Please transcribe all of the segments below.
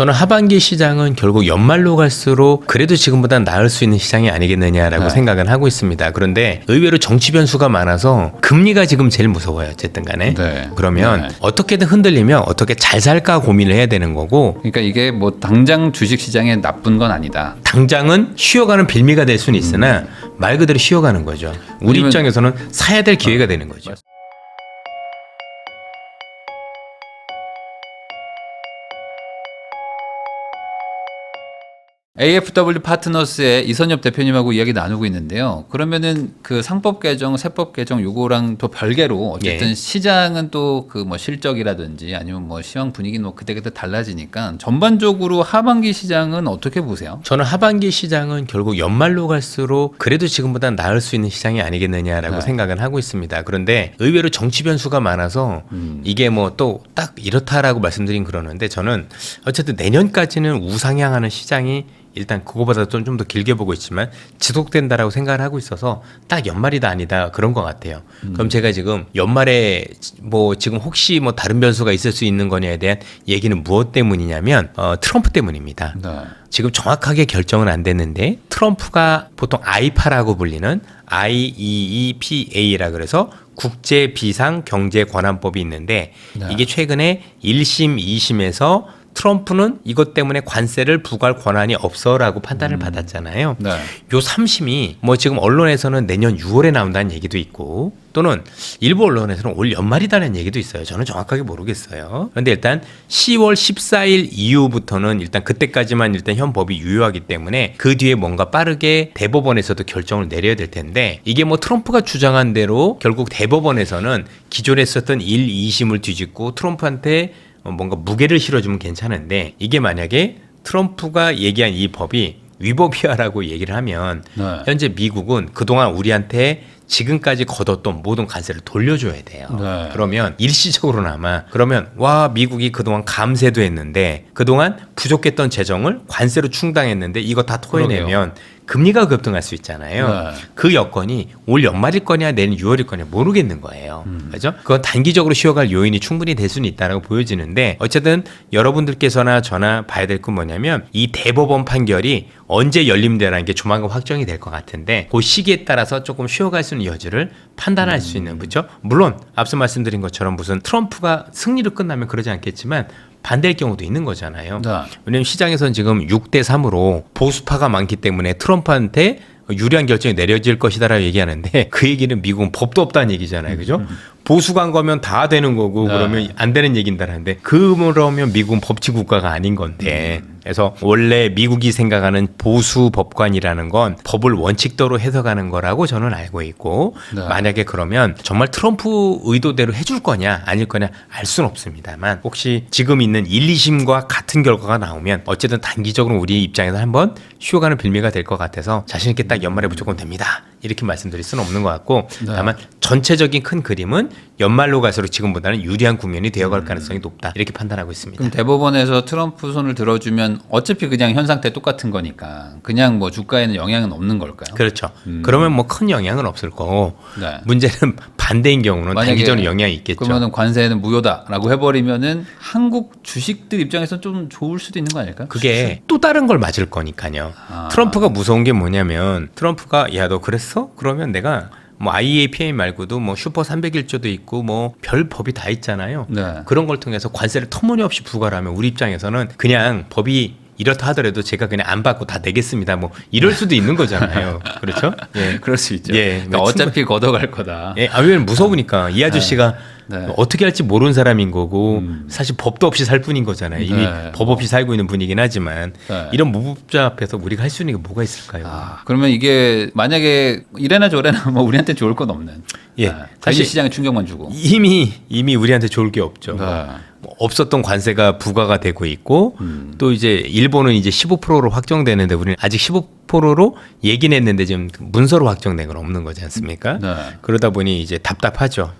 저는 하반기 시장은 결국 연말로 갈수록 그래도 지금보다 나을 수 있는 시장이 아니겠느냐라고 생각은 하고 있습니다. 그런데 의외로 정치 변수가 많아서 금리가 지금 제일 무서워요. 어쨌든 간에. 그러면 어떻게든 흔들리면 어떻게 잘 살까 고민을 해야 되는 거고. 그러니까 이게 뭐 당장 주식 시장에 나쁜 건 아니다. 당장은 쉬어가는 빌미가 될 수는 있으나 말 그대로 쉬어가는 거죠. 우리 입장에서는 사야 될 기회가 되는 거죠. AFW 파트너스의 이선엽 대표님하고 이야기 나누고 있는데요. 그러면은 그 상법 개정, 세법 개정 요거랑 또 별개로 어쨌든 시장은 또 그 뭐 실적이라든지 아니면 뭐 시황 분위기는 뭐 그때그때 달라지니까 전반적으로 하반기 시장은 어떻게 보세요? 저는 하반기 시장은 결국 연말로 갈수록 그래도 지금보다 나을 수 있는 시장이 아니겠느냐라고 생각은 하고 있습니다. 그런데 의외로 정치 변수가 많아서 이게 뭐 또 딱 이렇다라고 말씀드린 그러는데 저는 어쨌든 내년까지는 우상향하는 시장이 일단 그거보다 좀 더 길게 보고 있지만 지속된다라고 생각을 하고 있어서 딱 연말이다 아니다 그런 것 같아요. 그럼 제가 지금 연말에 뭐 지금 혹시 뭐 다른 변수가 있을 수 있는 거냐에 대한 얘기는 무엇 때문이냐면 트럼프 때문입니다. 지금 정확하게 결정은 안 됐는데 트럼프가 보통 아이파라고 불리는 IEEPA라 그래서 국제 비상 경제 관한법이 있는데 이게 최근에 1심, 2심에서 트럼프는 이것 때문에 관세를 부과할 권한이 없어라고 판단을 받았잖아요. 요 3심이 뭐 지금 언론에서는 내년 6월에 나온다는 얘기도 있고 또는 일부 언론에서는 올 연말이다는 얘기도 있어요. 저는 정확하게 모르겠어요. 그런데 일단 10월 14일 이후부터는 일단 그때까지만 일단 현 법이 유효하기 때문에 그 뒤에 뭔가 빠르게 대법원에서도 결정을 내려야 될 텐데 이게 뭐 트럼프가 주장한 대로 결국 대법원에서는 기존에 썼던 1, 2심을 뒤집고 트럼프한테 뭔가 무게를 실어주면 괜찮은데 이게 만약에 트럼프가 얘기한 이 법이 위법이야라고 얘기를 하면 현재 미국은 그동안 우리한테 지금까지 걷었던 모든 관세를 돌려줘야 돼요. 그러면 일시적으로나마 그러면 와 미국이 그동안 감세도 했는데 그동안 부족했던 재정을 관세로 충당했는데 이거 다 토해내면 금리가 급등할 수 있잖아요. 그 여건이 올 연말일 거냐 내년 6월일 거냐 모르겠는 거예요. 그렇죠? 그건 단기적으로 쉬어갈 요인이 충분히 될 수는 있다고 보여지는데 어쨌든 여러분들께서나 저나 봐야 될 건 뭐냐면 이 대법원 판결이 언제 열림되라는 게 조만간 확정이 될 것 같은데 그 시기에 따라서 조금 쉬어갈 수 있는 여지를 판단할 수 있는 그렇죠? 물론 앞서 말씀드린 것처럼 무슨 트럼프가 승리로 끝나면 그러지 않겠지만 반대일 경우도 있는 거잖아요. 왜냐하면 시장에서는 지금 6대3으로 보수파가 많기 때문에 트럼프한테 유리한 결정이 내려질 것이다라고 얘기하는데 그 얘기는 미국은 법도 없다는 얘기잖아요. 그죠? 보수가 한 거면 다 되는 거고 그러면 안 되는 얘기인다는데 그러면 미국은 법치 국가가 아닌 건데 그래서 원래 미국이 생각하는 보수 법관이라는 건 법을 원칙대로 해석하는 거라고 저는 알고 있고 만약에 그러면 정말 트럼프 의도대로 해줄 거냐 아닐 거냐 알 수는 없습니다만 혹시 지금 있는 1, 2심과 같은 결과가 나오면 어쨌든 단기적으로 우리 입장에서 한번 쉬어가는 빌미가 될 것 같아서 자신 있게 딱 연말에 무조건 됩니다. 이렇게 말씀드릴 수는 없는 것 같고 다만 전체적인 큰 그림은 연말로 갈수록 지금보다는 유리한 국면이 되어갈 가능성이 높다. 이렇게 판단하고 있습니다. 그럼 대법원에서 트럼프 손을 들어주면 어차피 그냥 현 상태 똑같은 거니까 그냥 뭐 주가에는 영향은 없는 걸까요? 그렇죠. 그러면 뭐 큰 영향은 없을 거고 문제는 반대인 경우는 단기적으로 영향이 있겠죠. 그러면은 관세는 무효다라고 해버리면은 한국 주식들 입장에서는 좀 좋을 수도 있는 거 아닐까요? 그게 또 다른 걸 맞을 거니까요. 트럼프가 무서운 게 뭐냐면 트럼프가 야 너 그랬어? 그러면 내가 뭐 IEPA 말고도 뭐 슈퍼 301조도 있고 뭐 별 법이 다 있잖아요. 그런 걸 통해서 관세를 터무니없이 부과를 하면 우리 입장에서는 그냥 법이 이렇다 하더라도 제가 그냥 안 받고 다 내겠습니다. 뭐 이럴 수도 있는 거잖아요. 그렇죠? 예, 그럴 수 있죠. 예, 그러니까 어차피 걷어갈 거다. 예, 왜냐면 무서우니까 이 아저씨가 어떻게 할지 모르는 사람인 거고 사실 법도 없이 살 뿐인 거잖아요. 이미 법 없이 살고 있는 분이긴 하지만 이런 무법자 앞에서 우리가 할 수 있는 게 뭐가 있을까요? 그러면 이게 만약에 이래나 저래나 뭐 우리한테 좋을 건 없는. 사실 시장에 충격만 주고 이미 우리한테 좋을 게 없죠. 없었던 관세가 부과가 되고 있고 또 이제 일본은 이제 15%로 확정되는데 우리는 아직 15%로 얘기는 했는데 지금 문서로 확정된 건 없는 거지 않습니까? 그러다 보니 이제 답답하죠.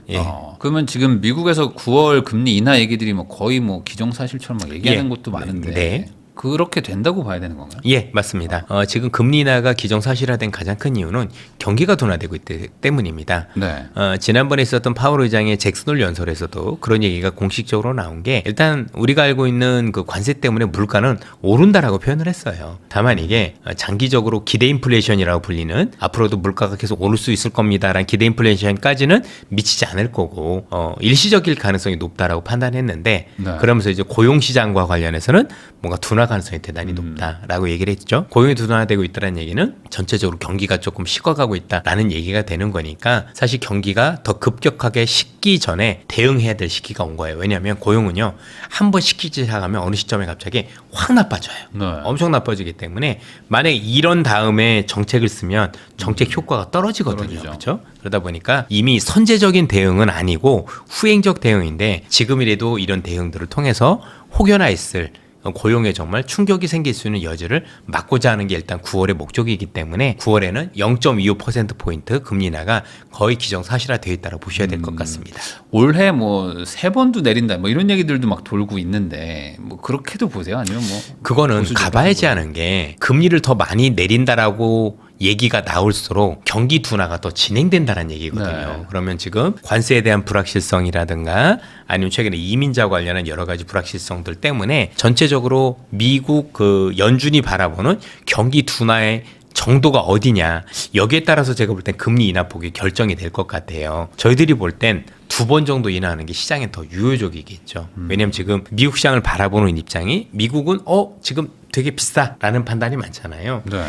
그러면 지금 미국에서 9월 금리 인하 얘기들이 뭐 거의 뭐 기정사실처럼 막 얘기하는 것도 많은데 그렇게 된다고 봐야 되는 건가요? 예, 맞습니다. 지금 금리 인하가 기정사실화된 가장 큰 이유는 경기가 둔화되고 있기 때문입니다. 네. 지난번에 있었던 파월 의장의 잭슨홀 연설에서도 그런 얘기가 공식적으로 나온 게 일단 우리가 알고 있는 그 관세 때문에 물가는 오른다라고 표현을 했어요. 다만 이게 장기적으로 기대 인플레이션이라고 불리는 앞으로도 물가가 계속 오를 수 있을 겁니다라는 기대 인플레이션까지는 미치지 않을 거고 일시적일 가능성이 높다라고 판단했는데 네. 그러면서 이제 고용 시장과 관련해서는 뭔가 둔화 가능성이 대단히 높다라고 얘기를 했죠. 고용이 둔화되고 있다는 얘기는 전체적으로 경기가 조금 식어가고 있다라는 얘기가 되는 거니까 사실 경기가 더 급격하게 식기 전에 대응해야 될 시기가 온 거예요. 왜냐하면 고용은요 한번 식기지 시작하면 어느 시점에 갑자기 확 나빠져요. 네. 엄청 나빠지기 때문에 만약에 이런 다음에 정책을 쓰면 정책 효과가 떨어지거든요. 그렇죠? 그러다 보니까 이미 선제적인 대응은 아니고 후행적 대응인데 지금이라도 이런 대응들을 통해서 혹여나 있을 고용에 정말 충격이 생길 수 있는 여지를 막고자 하는 게 일단 9월의 목적이기 때문에 9월에는 0.25%포인트 금리 인하가 거의 기정사실화되어 있다고 보셔야 될 것 같습니다. 올해 뭐 3번도 내린다 뭐 이런 얘기들도 막 돌고 있는데 뭐 그렇게도 보세요? 아니면 뭐 그거는 가봐야지 하는 게 금리를 더 많이 내린다라고 얘기가 나올수록 경기 둔화가 더 진행된다는 얘기거든요. 네. 그러면 지금 관세에 대한 불확실성이라든가 아니면 최근에 이민자 관련한 여러 가지 불확실성들 때문에 전체적으로 미국 그 연준이 바라보는 경기 둔화의 정도가 어디냐 여기에 따라서 제가 볼 땐 금리 인하 폭이 결정이 될 것 같아요. 저희들이 볼 땐 2번 정도 인하하는 게 시장에 더 유효적이겠죠. 왜냐하면 지금 미국 시장을 바라보는 입장이 미국은 지금 되게 비싸라는 판단이 많잖아요. 네.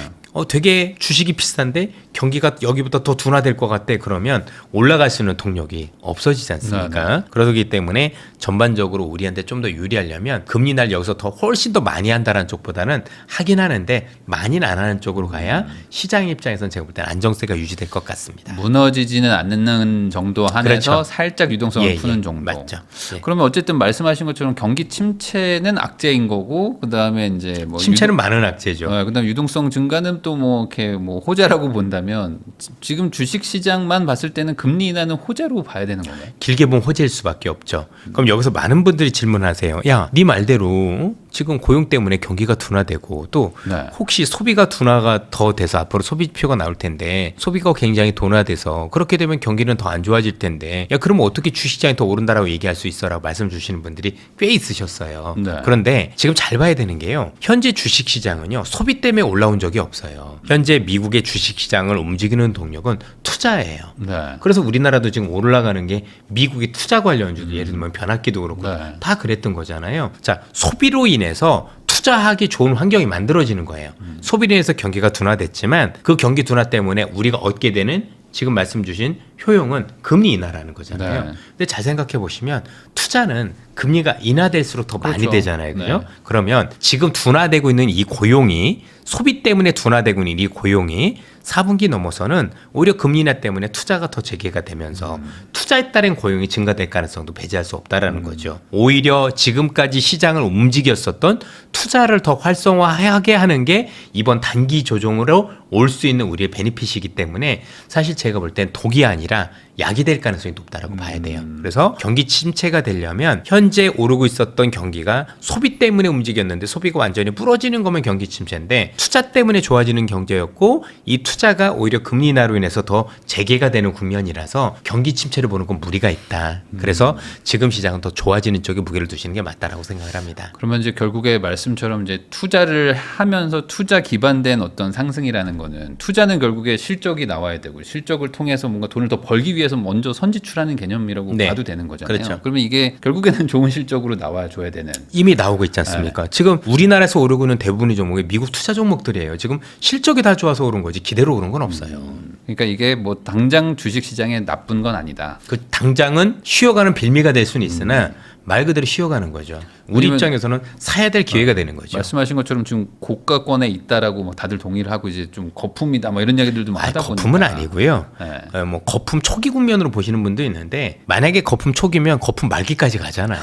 되게 주식이 비싼데 경기가 여기보다 더 둔화될 것 같대 그러면 올라갈 수 있는 동력이 없어지지 않습니까? 네. 그러기 때문에 전반적으로 우리한테 좀 더 유리하려면 금리 인하를 여기서 더 훨씬 더 많이 한다는 쪽보다는 하긴 하는데 많이는 안 하는 쪽으로 가야 시장 입장에서는 제가 볼 때는 안정세가 유지될 것 같습니다. 무너지지는 않는 정도 한에서 그렇죠. 살짝 유동성을 예, 푸는 예, 정도. 맞죠. 예. 그러면 어쨌든 말씀하신 것처럼 경기 침체는 악재인 거고 그다음에 이제 뭐 침체는 많은 악재죠. 그다음 유동성 증가는 또 뭐 이렇게 뭐 호재라고 본다면 지금 주식 시장만 봤을 때는 금리 인하는 호재로 봐야 되는 건가요? 길게 보면 호재일 수밖에 없죠. 그럼 여기서 많은 분들이 질문하세요. 야, 네 말대로 지금 고용 때문에 경기가 둔화되고 또 네. 혹시 소비가 둔화가 더 돼서 앞으로 소비표가 나올 텐데 소비가 굉장히 둔화돼서 그렇게 되면 경기는 더 안 좋아질 텐데 야 그러면 어떻게 주식시장이 더 오른다라고 얘기할 수 있어라고 말씀 주시는 분들이 꽤 있으셨어요. 네. 그런데 지금 잘 봐야 되는 게요. 현재 주식시장은요. 소비 때문에 올라온 적이 없어요. 현재 미국의 주식시장을 움직이는 동력은 투자예요. 네. 그래서 우리나라도 지금 올라가는 게 미국의 투자 관련주들 예를 들면 변압기도 그렇고 네. 다 그랬던 거잖아요. 자, 소비로 인해서 투자하기 좋은 환경이 만들어지는 거예요. 소비로 인해서 경기가 둔화됐지만 그 경기 둔화 때문에 우리가 얻게 되는 지금 말씀 주신 효용은 금리 인하라는 거잖아요. 네. 근데 잘 생각해 보시면 투자는 금리가 인하될수록 더 많이 그렇죠. 되잖아요. 그죠? 네. 그러면 지금 둔화되고 있는 이 고용이 소비 때문에 둔화되고 있는 이 고용이 4분기 넘어서는 오히려 금리 인하 때문에 투자가 더 재개가 되면서 투자에 따른 고용이 증가될 가능성도 배제할 수 없다라는 거죠. 오히려 지금까지 시장을 움직였었던 투자를 더 활성화하게 하는 게 이번 단기 조정으로 올 수 있는 우리의 베니핏이기 때문에 사실 제가 볼 땐 독이 아니라 약이 될 가능성이 높다라고 봐야 돼요. 그래서 경기 침체가 되려면 현재 오르고 있었던 경기가 소비 때문에 움직였는데 소비가 완전히 부러지는 거면 경기 침체인데 투자 때문에 좋아지는 경제였고 이 투자가 오히려 금리 인하로 인해서 더 재개가 되는 국면이라서 경기 침체를 보는 건 무리가 있다. 그래서 지금 시장은 더 좋아지는 쪽에 무게를 두시는 게 맞다라고 생각을 합니다. 그러면 이제 결국에 말씀처럼 이제 투자를 하면서 투자 기반된 어떤 상승이라는 거는 투자는 결국에 실적이 나와야 되고 실적을 통해서 뭔가 돈을 더 벌기 위해서 먼저 선지출하는 개념이라고 네. 봐도 되는 거잖아요. 그렇죠. 그러면 이게 결국에는 좋은 실적으로 나와줘야 되는. 이미 나오고 있지 않습니까? 지금 우리나라에서 오르고 있는 대부분의 종목이 미국 투자 종목들이에요. 지금 실적이 다 좋아서 오른 거지 기대로 오른 건 없어요. 그러니까 이게 뭐 당장 주식 시장에 나쁜 건 아니다. 그 당장은 쉬어가는 빌미가 될 수는 있으나 말 그대로 쉬어가는 거죠. 우리 왜냐면- 입장에서는 사야 될 기회가 되는 거죠. 말씀하신 것처럼 지금 고가권에 있다라고 뭐 다들 동의를 하고 이제 좀 거품이다 뭐 이런 얘기들도 아니, 하다 보니까. 거품은 아니고요. 네. 뭐 거품 초기 국면으로 보시는 분도 있는데 만약에 거품 초기면 거품 말기까지 가잖아요.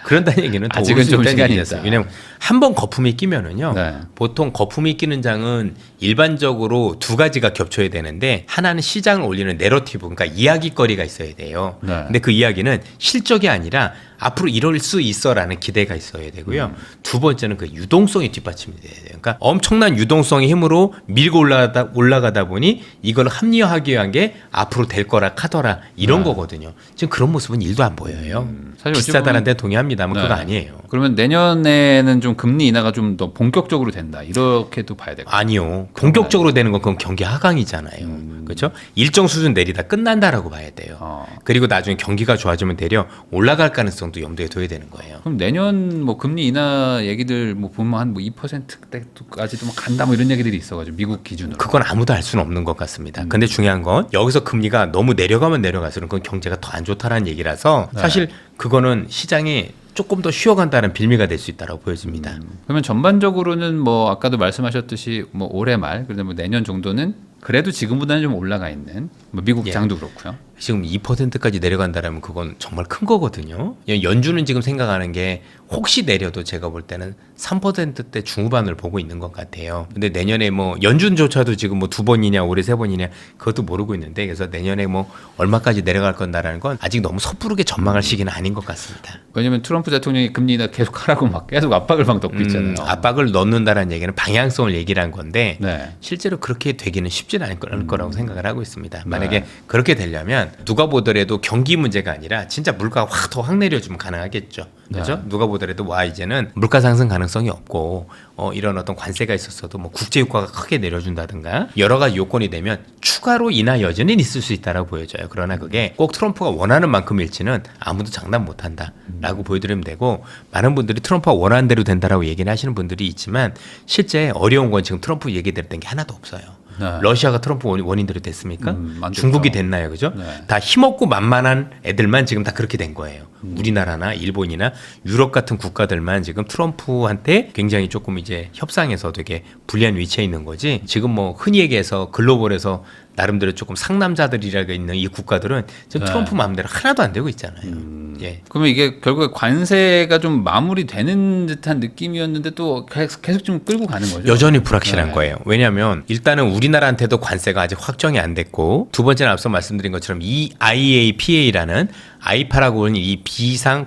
그런다는 얘기는 더 아직은 오를 수 좀 있다는 시간이 얘기였어요. 있다. 왜냐하면 한 번 거품이 끼면은요. 네. 보통 거품이 끼는 장은 일반적으로 두 가지가 겹쳐야 되는데 하나는 시장을 올리는 내러티브 그러니까 이야기거리가 있어야 돼요. 네. 근데 그 이야기는 실적이 아니라 앞으로 이럴 수 있어라는 기대가 있어야 되고요. 두 번째는 그 유동성이 뒷받침이 돼야 돼요. 그러니까 엄청난 유동성의 힘으로 밀고 올라가다 보니 이걸 합리화하기 위한 게 앞으로 될 거라 카더라 이런 거거든요. 지금 그런 모습은 1도 안 보여요. 사실 비싸다는 데 동의합니다만 그거 아니에요. 그러면 내년에는 좀 금리 인하가 좀 더 본격적으로 된다 이렇게도 봐야 될까요? 아니요. 본격적으로 되는 건 그건 경기 하강이잖아요. 그렇죠? 일정 수준 내리다 끝난다라고 봐야 돼요. 그리고 나중에 경기가 좋아지면 되려 올라갈 가능성도 염두에 둬야 되는 거예요. 그럼 내년 뭐 금리 인하 얘기들 뭐 보면 한 뭐 2%대까지도 뭐 간다 뭐 이런 얘기들이 있어가지고 미국 기준으로. 그건 아무도 알 수는 없는 것 같습니다. 근데 중요한 건 여기서 금리가 너무 내려가면 내려갈수록 그건 경제가 더 안 좋다라는 얘기라서 사실 그거는 시장이 조금 더 쉬어간다는 빌미가 될 수 있다고 보여집니다. 그러면 전반적으로는 뭐 아까도 말씀하셨듯이 뭐 올해 말 그다음에 뭐 내년 정도는 그래도 지금보다는 좀 올라가 있는 뭐 미국 장도 그렇고요. 지금 2%까지 내려간다라면 그건 정말 큰 거거든요. 연준은 지금 생각하는 게 혹시 내려도 제가 볼 때는 3%대 중후반을 보고 있는 것 같아요. 근데 내년에 뭐 연준조차도 지금 뭐 2번이냐 올해 3번이냐 그것도 모르고 있는데 그래서 내년에 뭐 얼마까지 내려갈 건다라는 건 아직 너무 섣부르게 전망할 시기는 아닌 것 같습니다. 왜냐하면 트럼프 대통령이 금리 인하 계속 하라고 막 계속 압박을 막 넣고 있잖아요. 압박을 넣는다라는 얘기는 방향성을 얘기를 한 건데 네. 실제로 그렇게 되기는 쉽지는 않을 거라고 생각을 하고 있습니다. 만약에 그렇게 되려면 누가 보더라도 경기 문제가 아니라 진짜 물가가 확 내려주면 가능하겠죠. 그렇죠? 누가 보더라도 와 이제는 물가 상승 가능성이 없고 이런 어떤 관세가 있었어도 뭐 국제 유가가 크게 내려준다든가 여러 가지 요건이 되면 추가로 인하 여지는 있을 수 있다라고 보여져요. 그러나 그게 꼭 트럼프가 원하는 만큼일지는 아무도 장담 못한다라고 보여드리면 되고 많은 분들이 트럼프가 원하는 대로 된다라고 얘기를 하시는 분들이 있지만 실제 어려운 건 지금 트럼프 얘기됐던 게 하나도 없어요. 네. 러시아가 트럼프 원인대로 됐습니까? 안 중국이 됐죠. 됐나요? 그죠? 네. 다 힘없고 만만한 애들만 지금 다 그렇게 된 거예요. 우리나라나 일본이나 유럽 같은 국가들만 지금 트럼프한테 굉장히 조금 이제 협상에서 되게 불리한 위치에 있는 거지. 지금 뭐 흔히 얘기해서 글로벌에서 나름대로 조금 상남자들이라고 있는 이 국가들은 지금 트럼프 마음대로 하나도 안 되고 있잖아요. 예. 그러면 이게 결국에 관세가 좀 마무리되는 듯한 느낌이었는데 또 계속 좀 끌고 가는 거죠. 여전히 불확실한 거예요. 왜냐하면 일단은 우리나라한테도 관세가 아직 확정이 안 됐고 두 번째는 앞서 말씀드린 것처럼 이 IAPA라는 아이파라고 하는 이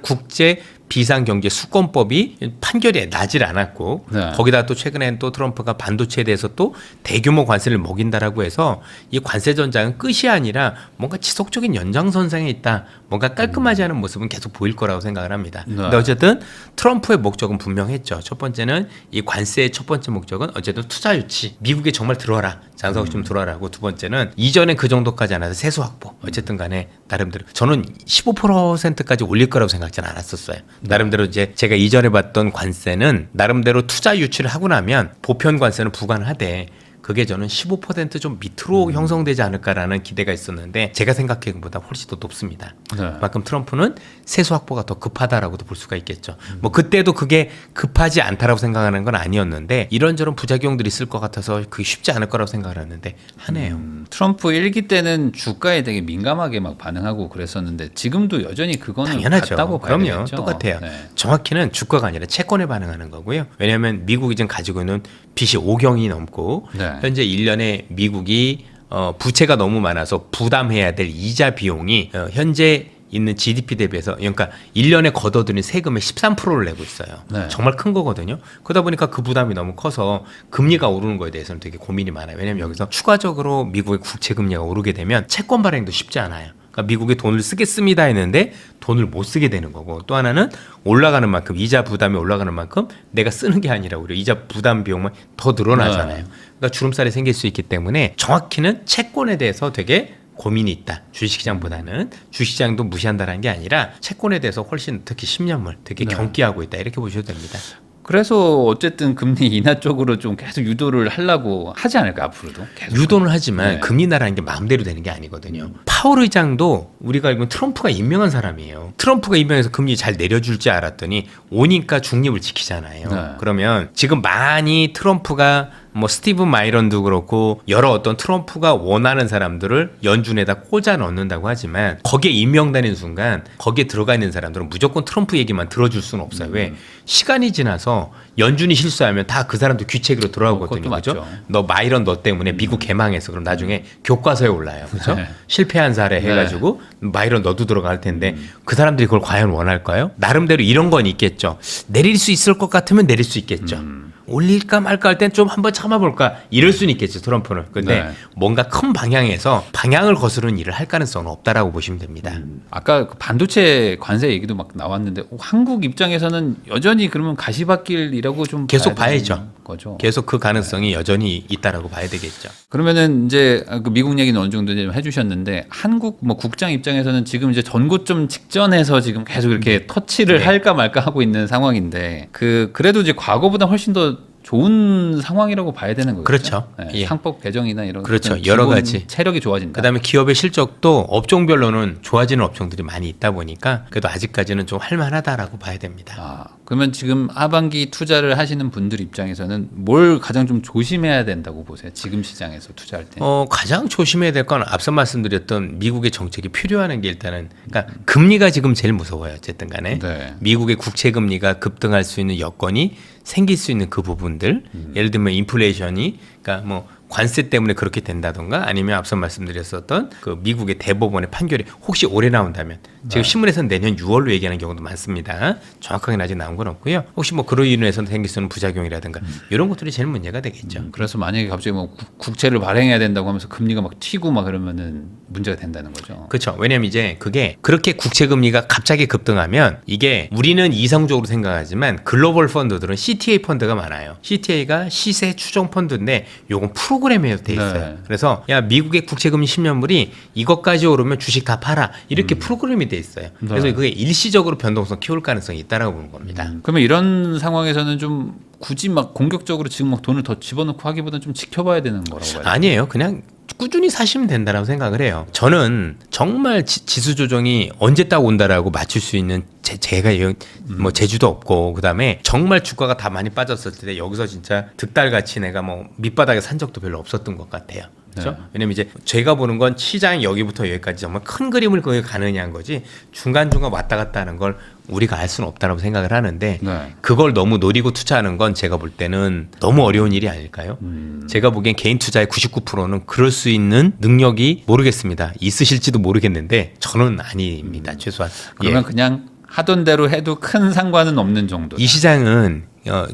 국제 비상경제 수권법이 판결이 나질 않았고 거기다 또 최근엔 또 트럼프가 반도체에 대해서 또 대규모 관세를 먹인다라고 해서 이 관세 전장은 끝이 아니라 뭔가 지속적인 연장선상에 있다. 뭔가 깔끔하지 않은 모습은 계속 보일 거라고 생각을 합니다. 근데 어쨌든 트럼프의 목적은 분명했죠. 첫 번째는 이 관세의 첫 번째 목적은 어쨌든 투자 유치. 미국에 정말 들어와라. 장사가 좀 들어와라고. 두 번째는 이전에 그 정도까지 안 해서 세수 확보. 어쨌든 간에 나름대로 저는 15%까지 올릴 거라고 생각하지는 않았었어요. 나름대로 이제 제가 이전에 봤던 관세는 나름대로 투자 유치를 하고 나면 보편 관세는 부과를 하되 그게 저는 15%좀 밑으로 형성되지 않을까라는 기대가 있었는데 제가 생각한 것보다 훨씬 더 높습니다. 그만큼 트럼프는 세수 확보가 더 급하다라고도 볼 수가 있겠죠. 뭐 그때도 그게 급하지 않다라고 생각하는 건 아니었는데 이런저런 부작용들이 있을 것 같아서 그게 쉽지 않을 거라고 생각을 했는데 하네요. 트럼프 1기 때는 주가에 되게 민감하게 막 반응하고 그랬었는데 지금도 여전히 그거는 당연하죠. 같다고 봐야 그럼요. 되겠죠. 똑같아요. 네. 정확히는 주가가 아니라 채권에 반응하는 거고요. 왜냐하면 미국이 지금 가지고 있는 빚이 5경이 넘고 현재 1년에 미국이 부채가 너무 많아서 부담해야 될 이자 비용이 현재 있는 GDP 대비해서 그러니까 1년에 걷어들인 세금의 13%를 내고 있어요. 정말 큰 거거든요. 그러다 보니까 그 부담이 너무 커서 금리가 오르는 거에 대해서는 되게 고민이 많아요. 왜냐하면 여기서 추가적으로 미국의 국채 금리가 오르게 되면 채권 발행도 쉽지 않아요. 그러니까 미국에 돈을 쓰겠습니다 했는데 돈을 못 쓰게 되는 거고 또 하나는 올라가는 만큼 이자 부담이 올라가는 만큼 내가 쓰는 게 아니라 오히려 이자 부담 비용만 더 늘어나잖아요. 그러니까 주름살이 생길 수 있기 때문에 정확히는 채권에 대해서 되게 고민이 있다. 주식시장보다는 주식시장도 무시한다는 게 아니라 채권에 대해서 훨씬 특히 10년물 되게 경기하고 있다. 이렇게 보셔도 됩니다. 그래서 어쨌든 금리 인하 쪽으로 좀 계속 유도를 하려고 하지 않을까 앞으로도 계속. 유도는 하지만 금리 인하라는 게 마음대로 되는 게 아니거든요. 파월 의장도 우리가 알고 트럼프가 임명한 사람이에요. 트럼프가 임명해서 금리 잘 내려줄 줄 알았더니 오니까 중립을 지키잖아요. 그러면 지금 많이 트럼프가 뭐 스티브 마이런도 그렇고 여러 어떤 트럼프가 원하는 사람들을 연준에다 꽂아 넣는다고 하지만 거기에 임명되는 순간 거기에 들어가 있는 사람들은 무조건 트럼프 얘기만 들어줄 수는 없어요. 왜? 시간이 지나서 연준이 실수하면 다 그 사람도 귀책으로 돌아오거든요. 그죠? 너 마이런 너 때문에 미국 개망해서 그럼 나중에 교과서에 올라요. 그죠? 네. 실패한 사례 해가지고 마이런 너도 들어갈 텐데 그 사람들이 그걸 과연 원할까요? 나름대로 이런 건 있겠죠. 내릴 수 있을 것 같으면 내릴 수 있겠죠. 올릴까 말까 할 땐 좀 한번 참아볼까 이럴 수는 있겠죠, 트럼프는. 근데 네. 뭔가 큰 방향에서 방향을 거스르는 일을 할 가능성은 없다라고 보시면 됩니다. 아까 그 반도체 관세 얘기도 막 나왔는데 한국 입장에서는 여전히 그러면 가시밭길이라고 좀 계속 봐야 되는 봐야죠. 거죠. 계속 그 가능성이 여전히 있다라고 봐야 되겠죠. 그러면은 이제 그 미국 얘기는 어느 정도 좀 해주셨는데 한국 뭐 국장 입장에서는 지금 이제 전고점 직전에서 지금 계속 이렇게 터치를 네. 할까 말까 하고 있는 상황인데 그래도 이제 과거보다 훨씬 더 좋은 상황이라고 봐야 되는 거죠. 그렇죠. 네, 예. 상법 개정이나 이런 그렇죠. 어떤 여러 기본 가지. 체력이 좋아진다. 그다음에 기업의 실적도 업종별로는 좋아지는 업종들이 많이 있다 보니까 그래도 아직까지는 좀 할만하다라고 봐야 됩니다. 아, 그러면 지금 하반기 투자를 하시는 분들 입장에서는 뭘 가장 좀 조심해야 된다고 보세요? 지금 시장에서 투자할 때. 가장 조심해야 될 건 앞서 말씀드렸던 미국의 정책이 필요하는 게 일단은 그러니까 금리가 지금 제일 무서워요. 어쨌든 간에 네. 미국의 국채 금리가 급등할 수 있는 여건이 생길 수 있는 그 부분들 예를 들면 인플레이션이 그러니까 뭐 관세 때문에 그렇게 된다던가 아니면 앞서 말씀드렸었던 그 미국의 대법원의 판결이 혹시 올해 나온다면 지금 신문에서는 내년 6월로 얘기하는 경우도 많습니다. 정확하게는 아직 나온 건 없고요. 혹시 뭐 그로 인해서 생길 수 있는 부작용이라든가 이런 것들이 제일 문제가 되겠죠. 그래서 만약에 갑자기 뭐 국채를 발행해야 된다고 하면서 금리가 막 튀고 막 그러면은 문제가 된다는 거죠. 그렇죠. 왜냐하면 이제 그게 그렇게 국채 금리가 갑자기 급등하면 이게 우리는 이성적으로 생각하지만 글로벌 펀드들은 CTA 펀드가 많아요. CTA가 시세 추종 펀드인데 요건 프로그램에 돼 있어요. 네. 그래서 야 미국의 국채 금리 10년물이 이것까지 오르면 주식 다 팔아 이렇게 프로그램이 돼 있어요. 그래서 네. 그게 일시적으로 변동성 키울 가능성이 있다라고 보는 겁니다. 그러면 이런 상황에서는 좀 굳이 막 공격적으로 지금 막 돈을 더 집어넣고 하기보다는 좀 지켜봐야 되는 거라고 봐요. 아니에요. 그냥 꾸준히 사시면 된다라고 생각을 해요. 저는 정말 지수 조정이 언제 딱 온다라고 맞출 수 있는 제가 뭐 재주도 없고 그다음에 정말 주가가 다 많이 빠졌을 때 여기서 진짜 득달같이 내가 뭐 밑바닥에 산 적도 별로 없었던 것 같아요. 그렇죠? 네. 왜냐면 이제 제가 보는 건 시장이 여기부터 여기까지 정말 큰 그림을 거기 가느냐는 거지 중간중간 왔다 갔다 하는 걸 우리가 알 수는 없다라고 생각을 하는데 네. 그걸 너무 노리고 투자하는 건 제가 볼 때는 너무 어려운 일이 아닐까요? 제가 보기엔 개인 투자의 99%는 그럴 수 있는 능력이 모르겠습니다. 있으실지도 모르겠는데 저는 아닙니다. 최소한. 그러면 그냥 하던 대로 해도 큰 상관은 없는 정도. 이 시장은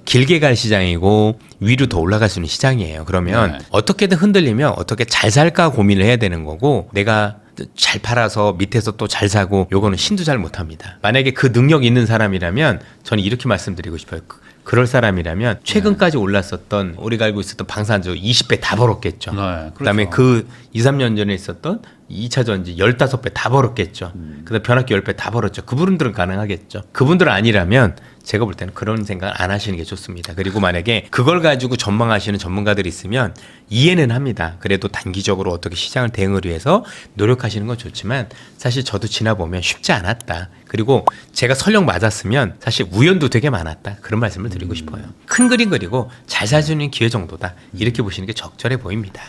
길게 갈 시장이고 위로 더 올라갈 수 있는 시장이에요. 그러면 네. 어떻게든 흔들리면 어떻게 잘 살까 고민을 해야 되는 거고 내가 잘 팔아서 밑에서 또 잘 사고 요거는 신도 잘 못합니다. 만약에 그 능력 있는 사람이라면 저는 이렇게 말씀드리고 싶어요. 그럴 사람이라면 최근까지 올랐었던 우리가 알고 있었던 방산주 20배 다 벌었겠죠. 네, 그렇죠. 그다음에 그 2, 3년 전에 있었던 2차 전지 15배 다 벌었겠죠. 그다음에 변압기 10배 다 벌었죠. 그분들은 가능하겠죠. 그분들 아니라면 제가 볼 때는 그런 생각 안 하시는 게 좋습니다. 그리고 만약에 그걸 가지고 전망하시는 전문가들이 있으면 이해는 합니다. 그래도 단기적으로 어떻게 시장을 대응을 위해서 노력하시는 건 좋지만 사실 저도 지나보면 쉽지 않았다. 그리고 제가 설령 맞았으면 사실 우연도 되게 많았다. 그런 말씀을 드리고 싶어요. 큰 그림 그리고 잘 살 수 있는 기회 정도다. 이렇게 보시는 게 적절해 보입니다.